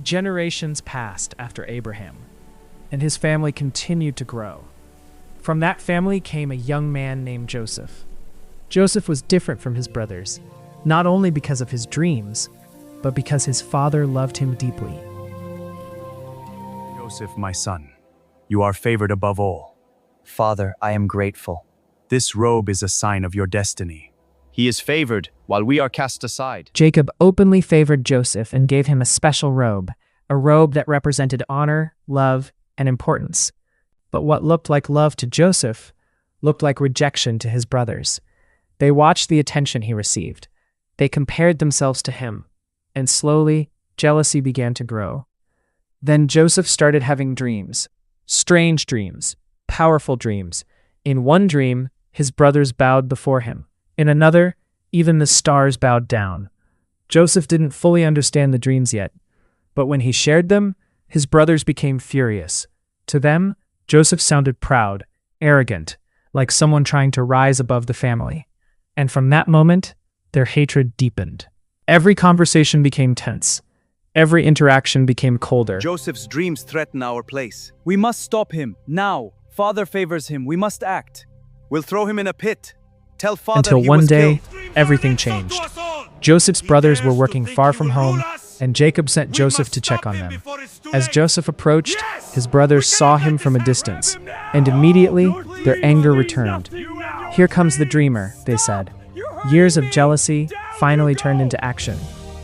Generations passed after Abraham, and his family continued to grow. From that family came a young man named Joseph. Joseph was different from his brothers, not only because of his dreams, but because his father loved him deeply. Joseph, my son, you are favored above all. Father, I am grateful. This robe is a sign of your destiny. He is favored while we are cast aside. Jacob openly favored Joseph and gave him a special robe, a robe that represented honor, love, and importance. But what looked like love to Joseph looked like rejection to his brothers. They watched the attention he received. They compared themselves to him, and slowly, jealousy began to grow. Then Joseph started having dreams, strange dreams, powerful dreams. In one dream, his brothers bowed before him. In another, even the stars bowed down. Joseph didn't fully understand the dreams yet, but when he shared them, his brothers became furious. To them, Joseph sounded proud, arrogant, like someone trying to rise above the family. And from that moment, their hatred deepened. Every conversation became tense. Every interaction became colder. Joseph's dreams threaten our place. We must stop him, now. Father favors him, we must act. We'll throw him in a pit. Tell Father Until he one was day, killed. everything changed. Joseph's brothers were working far from home, and Jacob sent Joseph to check on them. As Joseph approached, his brothers saw him from a distance, and immediately their anger returned. "Here comes the dreamer," they said. Years of jealousy finally turned into action.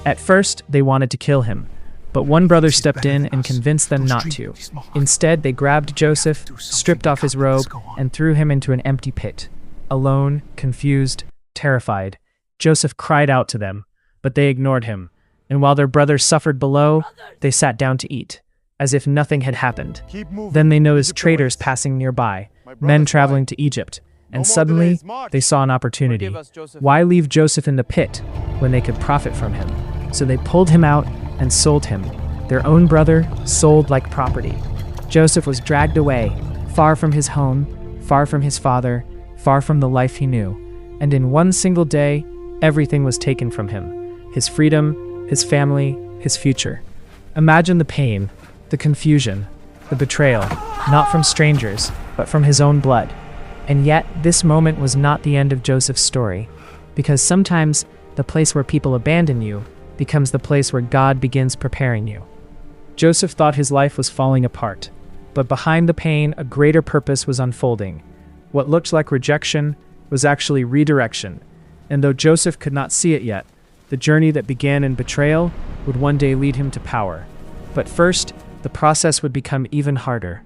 At first, they wanted to kill him, but one brother stepped in and convinced them not to. Instead, they grabbed Joseph, stripped off his robe, and threw him into an empty pit. Alone, confused, terrified, Joseph cried out to them, but they ignored him. And while their brothers suffered below, they sat down to eat, as if nothing had happened. Then they noticed traders passing nearby, men traveling to Egypt, and suddenly they saw an opportunity. Why leave Joseph in the pit when they could profit from him? So they pulled him out and sold him, their own brother sold like property. Joseph was dragged away, far from his home, far from his father, far from the life he knew. And in one single day, everything was taken from him. His freedom, his family, his future. Imagine the pain, the confusion, the betrayal, not from strangers, but from his own blood. And yet, this moment was not the end of Joseph's story, because sometimes the place where people abandon you becomes the place where God begins preparing you. Joseph thought his life was falling apart, but behind the pain, a greater purpose was unfolding. What looked like rejection was actually redirection, and though Joseph could not see it yet, the journey that began in betrayal would one day lead him to power. But first, the process would become even harder.